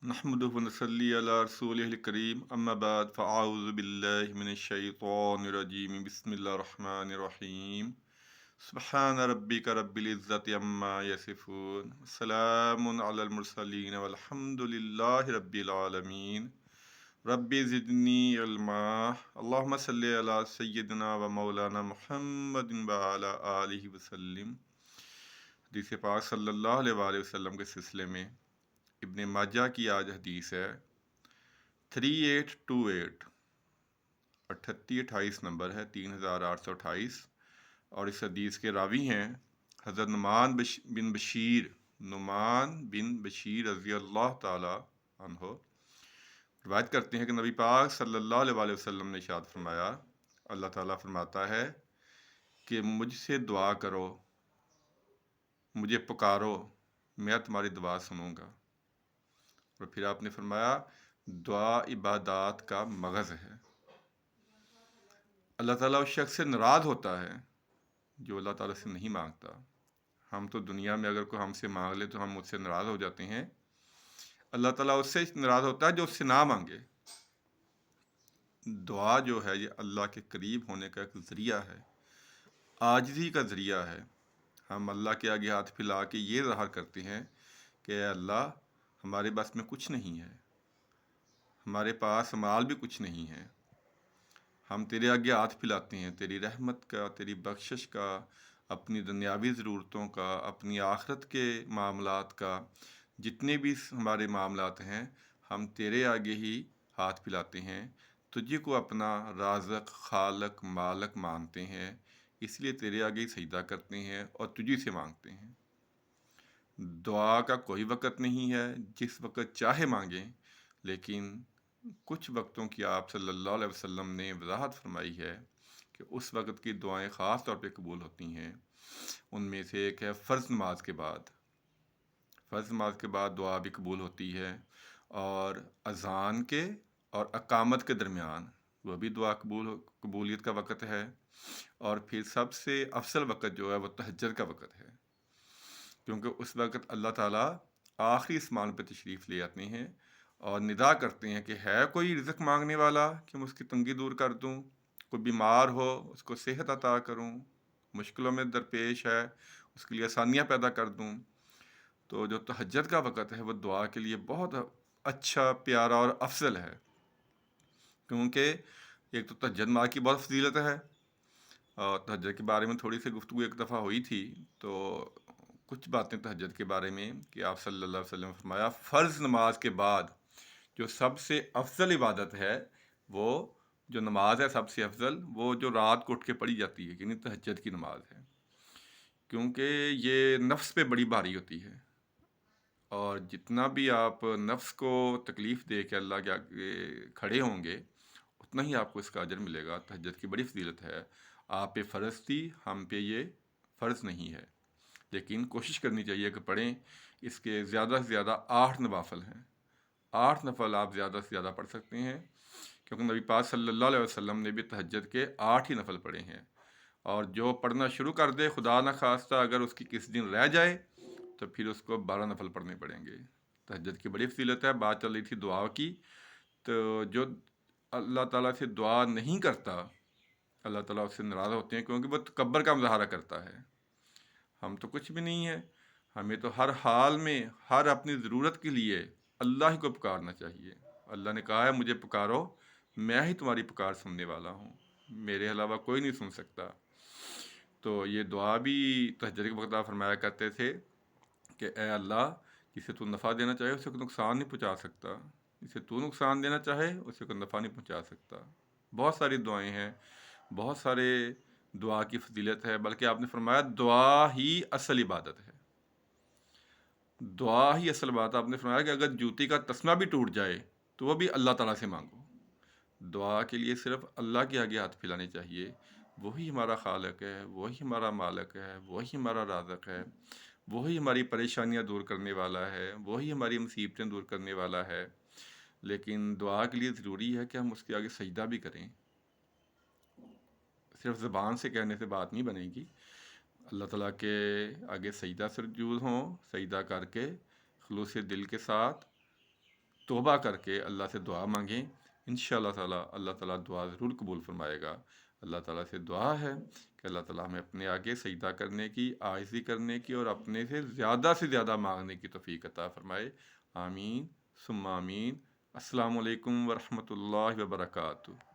नहमदुहु व नसल्ली अला रसूलिहिल करीम अम्मा बाद फ़अऊज़ु बिल्लाहि मिनश शैतानिर रजीम बिस्मिल्लाहिर रहमानिर रहीम सुब्हान रब्बिका रब्बिल इज़्ज़ति अम्मा यसिफून सलामुन अलल मुरसलीन वल्हम्दुलिल्लाहि रब्बिल आलमीन रब्बि ज़िदनी इल्मा अल्लाहुम्मा सल्लि अला सय्यिदिना व मौलाना मुहम्मदिन व अला आलिहि वसल्लम। हदीस पाक सल्लल्लाहु अलैहि वसल्लम के सिलसिले में इब्ने माजा की आज हदीस है 3828, 3828 नंबर है, 3828। और इस हदीस के रावी हैं हज़रत नुमान बिन बशीर रज़ी अल्लाह ताला अन्हो। रिवायत करते हैं कि नबी पाक सल्लल्लाहु अलैहि वसल्लम ने इरशाद फरमाया, अल्लाह ताला फरमाता है कि मुझसे दुआ करो, मुझे पुकारो, मैं तुम्हारी दुआ सुनूंगा। और फिर आपने फरमाया दुआ इबादत का मगज़ है। अल्लाह ताला उस शख्स से नाराज़ होता है जो अल्लाह ताला से नहीं मांगता। हम तो दुनिया में अगर कोई हमसे मांग ले तो हम उससे नाराज़ हो जाते हैं। अल्लाह ताला उससे नाराज़ होता है जो उससे ना मांगे। दुआ जो है ये अल्लाह के करीब होने का एक ज़रिया है, आजिज़ी का ज़रिया है। हम अल्लाह के आगे हाथ फैला के ये ज़ाहिर करते हैं कि अल्लाह हमारे बस में कुछ नहीं है, हमारे पास माल भी कुछ नहीं है। हम तेरे आगे हाथ फैलाते हैं तेरी रहमत का, तेरी बख्शिश का, अपनी दुनियावी ज़रूरतों का, अपनी आखिरत के मामलात का, जितने भी हमारे मामलात हैं हम तेरे आगे ही हाथ फैलाते हैं। तुझे को अपना राज़िक, खालक, मालक मानते हैं, इसलिए तेरे आगे ही सजदा करते हैं और तुझी से मांगते हैं। दुआ का कोई वक़्त नहीं है, जिस वक़्त चाहे मांगें, लेकिन कुछ वक्तों की आप सल्लल्लाहु अलैहि वसल्लम ने वजाहत फरमाई है कि उस वक़्त की दुआएं ख़ास तौर पे कबूल होती हैं। उनमें से एक है फ़र्ज़ नमाज के बाद। फ़र्ज़ नमाज के बाद दुआ भी कबूल होती है, और अज़ान के और अकामत के दरमियान वह भी दुआ कबूलियत का वक़्त है। और फिर सबसे अफसल वक़्त जो है वह तहज्जुद का वक़्त है, क्योंकि उस वक़्त अल्लाह ताला आखिरी आसमान पर तशरीफ़ ले आते हैं और निदा करते हैं कि है कोई रिज़्क़ मांगने वाला कि मैं उसकी तंगी दूर कर दूं, कोई बीमार हो उसको सेहत अता करूं, मुश्किलों में दरपेश है उसके लिए आसानियां पैदा कर दूं। तो जो तहज्जुद का वक़्त है वह दुआ के लिए बहुत अच्छा, प्यारा और अफजल है, क्योंकि एक तो तहज्जुद माह की बहुत फजीलत है। और तहज्जुद के बारे में थोड़ी सी गुफ्तगू एक दफ़ा हुई थी, तो कुछ बातें तहज्जुद के बारे में कि आप सल्लल्लाहु अलैहि वसल्लम ने फरमाया फ़र्ज़ नमाज के बाद जो सबसे अफजल इबादत है, वो जो नमाज है सबसे अफजल, वो जो रात को उठ के पढ़ी जाती है, यानी तहज्जुद की नमाज है। क्योंकि ये नफ्स पे बड़ी भारी होती है, और जितना भी आप नफ्स को तकलीफ़ दे के अल्लाह के आगे खड़े होंगे उतना ही आपको इसका अजर मिलेगा। तहज्जुद की बड़ी फजीलत है। आप पे फ़र्ज़ थी, हम पे ये फ़र्ज़ नहीं है, लेकिन कोशिश करनी चाहिए कि पढ़ें। इसके ज़्यादा से ज़्यादा 8 नवाफिल हैं, 8 नफल आप ज़्यादा से ज़्यादा पढ़ सकते हैं, क्योंकि नबी पाक सल्लल्लाहु अलैहि वसल्लम ने भी तहज्जुद के 8 ही नफल पढ़े हैं। और जो पढ़ना शुरू कर दे, खुदा न खास्ता अगर उसकी किसी दिन रह जाए तो फिर उसको 12 नफल पढ़ने पड़ेंगे। तहज्जुद की बड़ी फजीलत है। बात चल रही थी दुआ की, तो जो अल्लाह ताला से दुआ नहीं करता, अल्लाह ताला उससे नाराज़ होते हैं, क्योंकि वह तकब्बर का मुजाहरा करता है। हम तो कुछ भी नहीं है, हमें तो हर हाल में, हर अपनी ज़रूरत के लिए अल्लाह ही को पुकारना चाहिए। अल्लाह ने कहा है मुझे पुकारो, मैं ही तुम्हारी पुकार सुनने वाला हूँ, मेरे अलावा कोई नहीं सुन सकता। तो ये दुआ भी तहज्जुद के वक़्त आप फरमाया करते थे कि ए अल्लाह, जिसे तू नफ़ा देना चाहे उसे कोई नुकसान नहीं पहुँचा सकता, जिसे तू नुकसान देना चाहे उसे कोई नफ़ा नहीं पहुँचा सकता। बहुत सारी दुआएं हैं, बहुत सारे दुआ की फजीलत है, बल्कि आपने फरमाया दुआ ही असल इबादत है। दुआ ही असल बात। आपने फरमाया कि अगर जूती का तस्मा भी टूट जाए तो वह भी अल्लाह ताला से मांगो। दुआ के लिए सिर्फ अल्लाह के आगे हाथ फैलाने चाहिए। वही हमारा खालक है, वही हमारा मालिक है, वही हमारा राज़िक है, वही हमारी परेशानियां दूर करने वाला है, वही हमारी मुसीबतें दूर करने वाला है। लेकिन दुआ के लिए ज़रूरी है कि हम उसके आगे सजदा भी करें। सिर्फ ज़बान से कहने से बात नहीं बनेगी। अल्लाह ताला के आगे सजदा सुजूद हों, सजदा करके खुलूस दिल के साथ توبہ کر کے اللہ سے دعا مانگیں، انشاءاللہ تعالیٰ اللہ تعالیٰ دعا ضرور قبول فرمائے گا۔ اللہ تعالیٰ سے دعا ہے کہ اللہ تعالیٰ ہمیں اپنے آگے سجدہ کرنے کی، عاجزی کرنے کی اور اپنے سے زیادہ مانگنے کی توفیق عطا فرمائے۔ آمین ثم آمین۔ السلام علیکم ورحمۃ اللہ وبرکاتہ۔